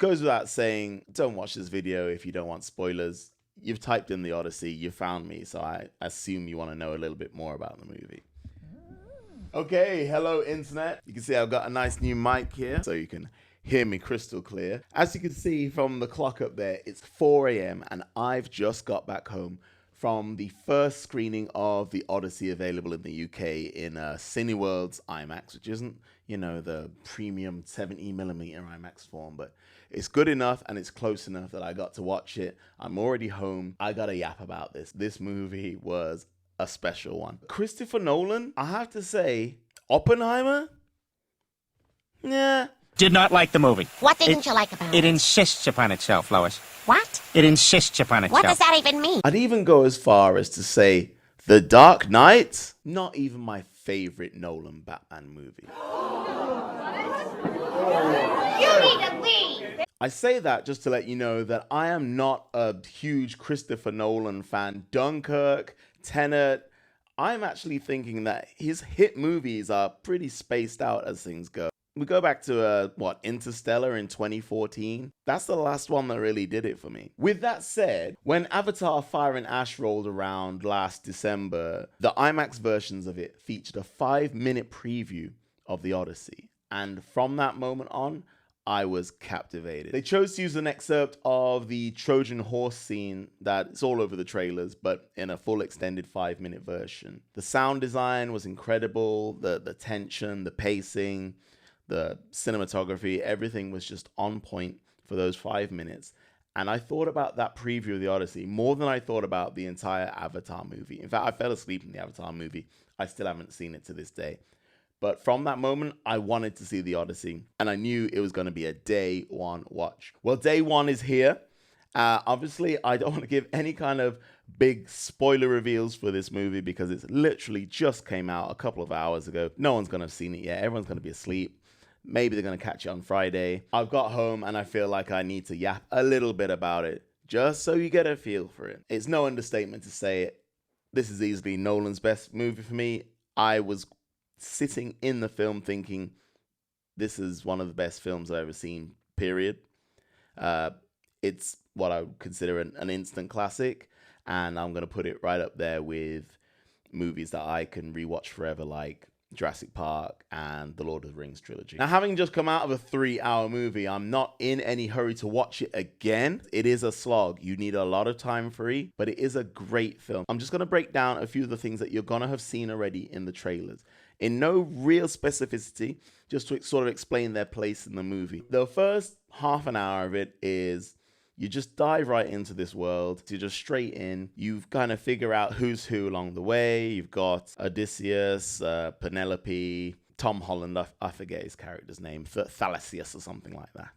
Goes without saying, don't watch this video if you don't want spoilers. You've typed in the Odyssey, you found me, so I assume you want to know a little bit more about the movie. Okay, hello internet. You can see I've got a nice new mic here, so you can hear me crystal clear. As you can see from the clock up there, it's 4 a.m. and I've just got back home from the first screening of the Odyssey available in the UK in Cineworld's IMAX, which isn't, you know, the premium 70mm IMAX form, but it's good enough and it's close enough that I got to watch it. I'm already home. I got a yap about this. This movie was a special one. Christopher Nolan, I have to say, Oppenheimer? Yeah. Did not like the movie. What didn't you like about it? It insists upon itself, Lois. What? It insists upon itself. What does that even mean? I'd even go as far as to say The Dark Knight, not even my favorite Nolan Batman movie. You need to leave! I say that just to let you know that I am not a huge Christopher Nolan fan. Dunkirk, Tenet, I'm actually thinking that his hit movies are pretty spaced out as things go. We go back to, Interstellar in 2014. That's the last one that really did it for me. With that said, when Avatar Fire and Ash rolled around last December, the IMAX versions of it featured a 5-minute preview of the Odyssey. And from that moment on, I was captivated. They chose to use an excerpt of the Trojan horse scene that's all over the trailers, but in a full extended 5-minute version. The sound design was incredible, the tension, the pacing, the cinematography, everything was just on point for those 5 minutes. And I thought about that preview of the Odyssey more than I thought about the entire Avatar movie. In fact, I fell asleep in the Avatar movie. I still haven't seen it to this day. But from that moment, I wanted to see the Odyssey, and I knew it was going to be a day one watch. Well, day one is here. Obviously, I don't want to give any kind of big spoiler reveals for this movie because it's literally just came out a couple of hours ago. No one's going to have seen it yet. Everyone's going to be asleep. Maybe they're going to catch it on Friday. I've got home and I feel like I need to yap a little bit about it just so you get a feel for it. It's no understatement to say it. This is easily Nolan's best movie for me. I was sitting in the film thinking, this is one of the best films I've ever seen, period. It's what I would consider an instant classic, and I'm going to put it right up there with movies that I can rewatch forever, like Jurassic Park and the Lord of the Rings trilogy. Now, having just come out of a 3-hour movie, I'm not in any hurry to watch it again. It is a slog. You need a lot of time free, but it is a great film. I'm just going to break down a few of the things that you're going to have seen already in the trailers, in no real specificity, just to sort of explain their place in the movie. The first half an hour of it is you just dive right into this world. You're just straight in. You kind of figure out who's who along the way. You've got Odysseus, Penelope, Tom Holland, I forget his character's name, Thalasius or something like that.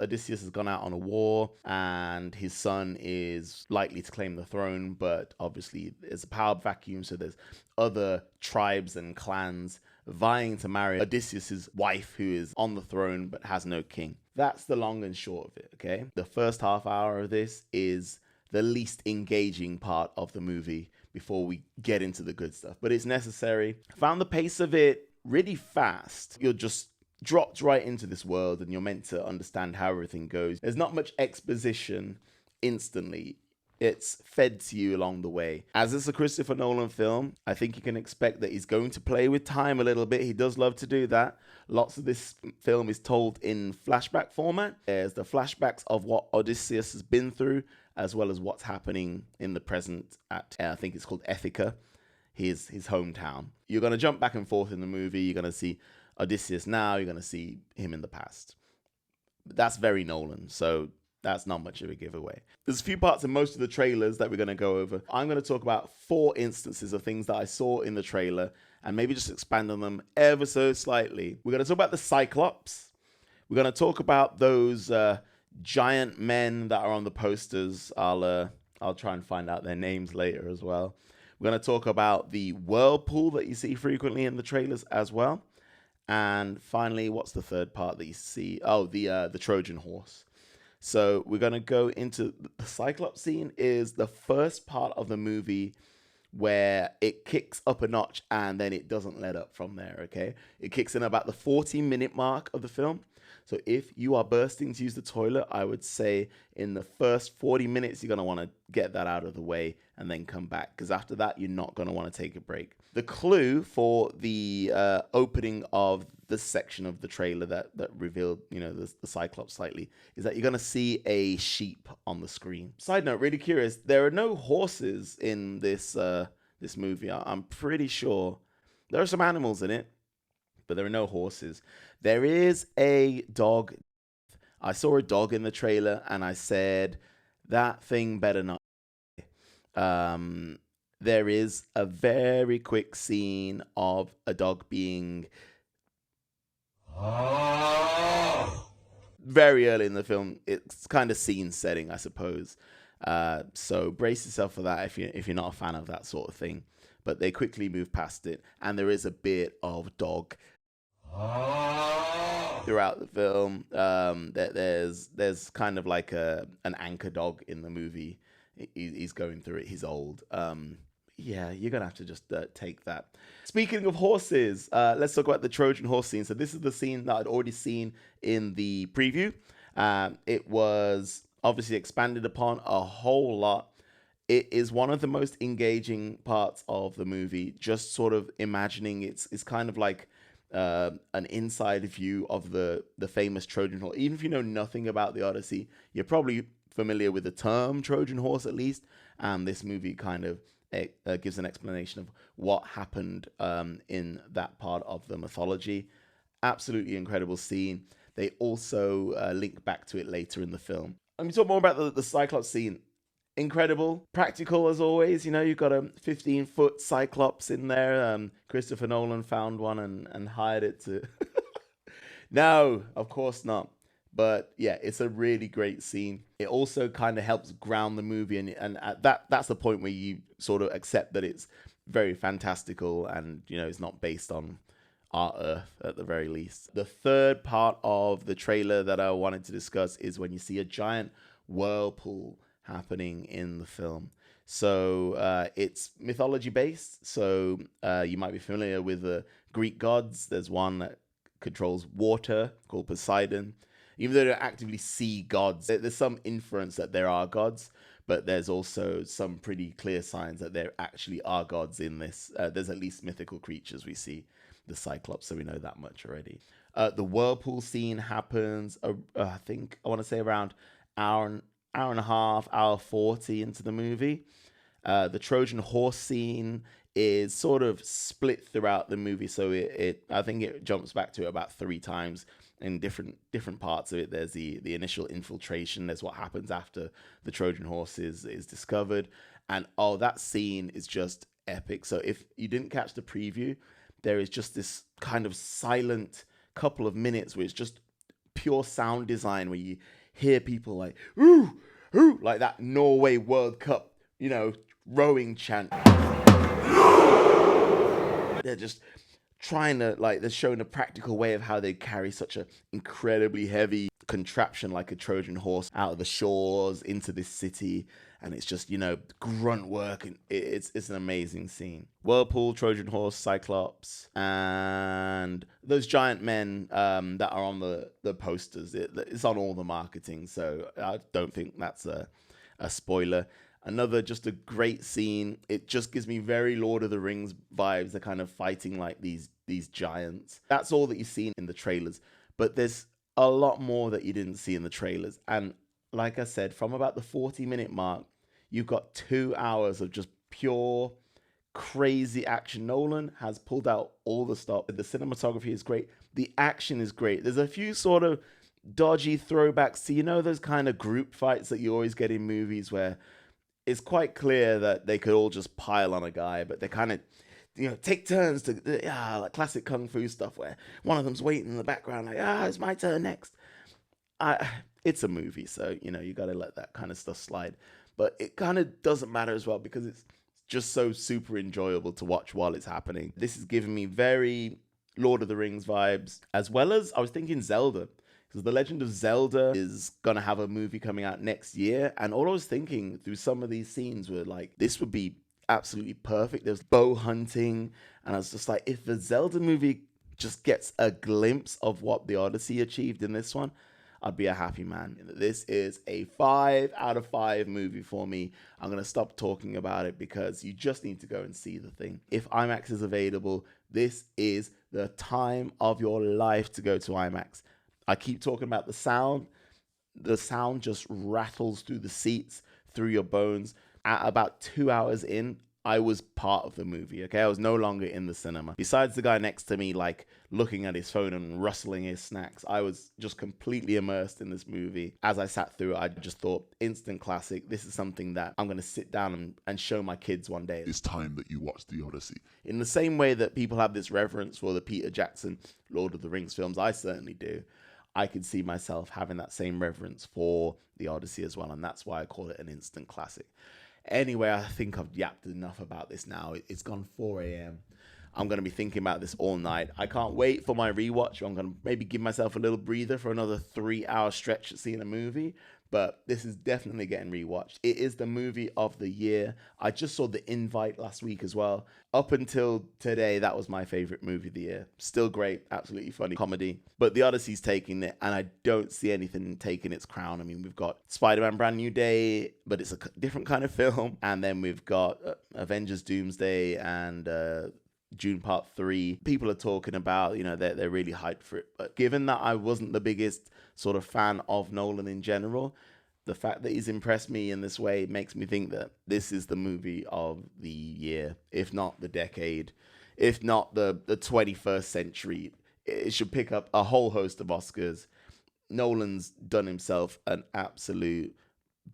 Odysseus has gone out on a war and his son is likely to claim the throne, but obviously there's a power vacuum, so there's other tribes and clans vying to marry Odysseus' wife, who is on the throne but has no king. That's the long and short of it, okay? The first half hour of this is the least engaging part of the movie before we get into the good stuff, but it's necessary. I found the pace of it really fast. You're just dropped right into this world and you're meant to understand how everything goes. There's not much exposition instantly. It's fed to you along the way. As it's a Christopher Nolan film, I think you can expect that he's going to play with time a little bit. He does love to do that. Lots of this film is told in flashback format. There's the flashbacks of what Odysseus has been through, as well as what's happening in the present at, I think it's called Ithaca, his hometown. You're going to jump back and forth in the movie. You're going to see Odysseus now, you're going to see him in the past. But that's very Nolan, so that's not much of a giveaway. There's a few parts in most of the trailers that we're going to go over. I'm going to talk about 4 instances of things that I saw in the trailer and maybe just expand on them ever so slightly. We're going to talk about the Cyclops. We're going to talk about those giant men that are on the posters. I'll try and find out their names later as well. We're going to talk about the whirlpool that you see frequently in the trailers as well. And finally, what's the third part that you see? Oh, the Trojan horse. So we're going to go into the Cyclops scene is the first part of the movie where it kicks up a notch and then it doesn't let up from there, okay? It kicks in about the 40-minute mark of the film. So if you are bursting to use the toilet, I would say in the first 40 minutes, you're going to want to get that out of the way and then come back, because after that, you're not going to want to take a break. The clue for the opening of this section of the trailer that revealed, the Cyclops slightly, is that you're going to see a sheep on the screen. Side note, really curious, there are no horses in this movie. I'm pretty sure there are some animals in it, but there are no horses. There is a dog. I saw a dog in the trailer and I said, that thing better not. There is a very quick scene of a dog being very early in the film. It's kind of scene setting, I suppose. So brace yourself for that if you're not a fan of that sort of thing. But they quickly move past it, and there is a bit of dog throughout the film. There's kind of like an anchor dog in the movie. He's going through it. He's old. Yeah, you're gonna have to just take that. Speaking of horses, let's talk about the Trojan horse scene. So this is the scene that I'd already seen in the preview. It was obviously expanded upon a whole lot. It is one of the most engaging parts of the movie. Just sort of imagining it's kind of like an inside view of the famous Trojan horse. Even if you know nothing about the Odyssey, you're probably familiar with the term Trojan horse at least. And this movie kind of gives an explanation of what happened in that part of the mythology. Absolutely incredible scene. They also link back to it later in the film. Let me talk more about the Cyclops scene. Incredible, practical as always. You've got a 15-foot Cyclops in there. Christopher Nolan found one and hired it to. No, of course not. But yeah, it's a really great scene. It also kind of helps ground the movie, and that's the point where you sort of accept that it's very fantastical and it's not based on our Earth at the very least. The third part of the trailer that I wanted to discuss is when you see a giant whirlpool happening in the film. So it's mythology based. So you might be familiar with the Greek gods. There's one that controls water called Poseidon. Even though they don't actively see gods, there's some inference that there are gods, but there's also some pretty clear signs that there actually are gods in this. There's at least mythical creatures. We see the Cyclops, so we know that much already. The whirlpool scene happens, I want to say around hour and a half, hour 40 into the movie. The Trojan horse scene is sort of split throughout the movie, so I think it jumps back to it about 3 times in different parts of it. There's the initial infiltration. There's what happens after the Trojan horse is discovered, and that scene is just epic. So if you didn't catch the preview, there is just this kind of silent couple of minutes where it's just pure sound design, where you hear people like ooh, ooh, like that Norway World Cup, rowing chant. They're just trying to, they're showing a practical way of how they carry such an incredibly heavy contraption like a Trojan horse out of the shores into this city. And it's just, grunt work. And it's an amazing scene. Whirlpool, Trojan horse, Cyclops, and those giant men that are on the posters. It's on all the marketing. So I don't think that's a spoiler. Another just a great scene. It just gives me very Lord of the Rings vibes. They're kind of fighting like these giants. That's all that you've seen in the trailers. But there's a lot more that you didn't see in the trailers. And like I said, from about the 40-minute mark, you've got 2 hours of just pure crazy action. Nolan has pulled out all the stops. The cinematography is great. The action is great. There's a few sort of dodgy throwbacks to, those kind of group fights that you always get in movies where it's quite clear that they could all just pile on a guy, but they kind of, take turns to, like classic kung fu stuff where one of them's waiting in the background, like, it's my turn next. It's a movie, so, you got to let that kind of stuff slide. But it kind of doesn't matter as well because it's just so super enjoyable to watch while it's happening. This is giving me very Lord of the Rings vibes, as well as I was thinking Zelda. Because The Legend of Zelda is going to have a movie coming out next year. And all I was thinking through some of these scenes were like, this would be absolutely perfect. There's bow hunting. And I was just like, if the Zelda movie just gets a glimpse of what the Odyssey achieved in this one, I'd be a happy man. This is a 5 out of 5 movie for me. I'm going to stop talking about it because you just need to go and see the thing. If IMAX is available, this is the time of your life to go to IMAX. I keep talking about the sound. The sound just rattles through the seats, through your bones. At about 2 hours in, I was part of the movie, okay? I was no longer in the cinema. Besides the guy next to me, like, looking at his phone and rustling his snacks, I was just completely immersed in this movie. As I sat through it, I just thought, instant classic. This is something that I'm going to sit down and show my kids one day. It's time that you watch The Odyssey. In the same way that people have this reverence for the Peter Jackson Lord of the Rings films, I certainly do. I could see myself having that same reverence for The Odyssey as well, and that's why I call it an instant classic. Anyway, I think I've yapped enough about this now. It's gone 4 a.m. I'm going to be thinking about this all night. I can't wait for my rewatch. I'm going to maybe give myself a little breather for another 3-hour stretch at seeing a movie. But this is definitely getting rewatched. It is the movie of the year. I just saw The Invite last week as well. Up until today, that was my favorite movie of the year. Still great, absolutely funny comedy. But The Odyssey's taking it, and I don't see anything taking its crown. I mean, we've got Spider-Man Brand New Day, but it's a different kind of film. And then we've got Avengers Doomsday and June Part 3. People are talking about, they're really hyped for it. But given that I wasn't the biggest sort of fan of Nolan in general, the fact that he's impressed me in this way makes me think that this is the movie of the year, if not the decade, if not the 21st century. It should pick up a whole host of Oscars. Nolan's done himself an absolute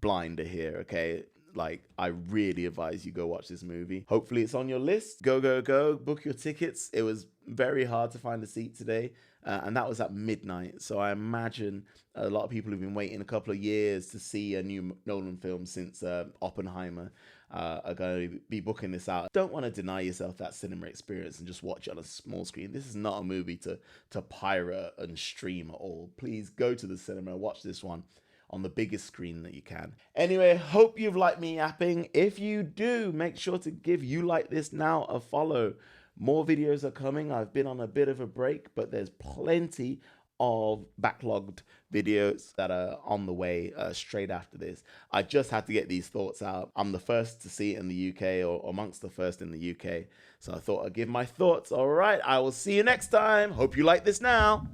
blinder here, okay? Like, I really advise you go watch this movie. Hopefully it's on your list. Go, go, go. Book your tickets. It was very hard to find a seat today, and that was at midnight. So I imagine a lot of people who've been waiting a couple of years to see a new Nolan film since Oppenheimer are going to be booking this out. Don't want to deny yourself that cinema experience and just watch it on a small screen. This is not a movie to pirate and stream at all. Please go to the cinema, watch this one on the biggest screen that you can. Anyway, hope you've liked me yapping. If you do, make sure to give You Like This Now a follow. More videos are coming. I've been on a bit of a break, but there's plenty of backlogged videos that are on the way straight after this. I just had to get these thoughts out. I'm the first to see it in the UK, or amongst the first in the UK. So I thought I'd give my thoughts. All right, I will see you next time. Hope you like this now.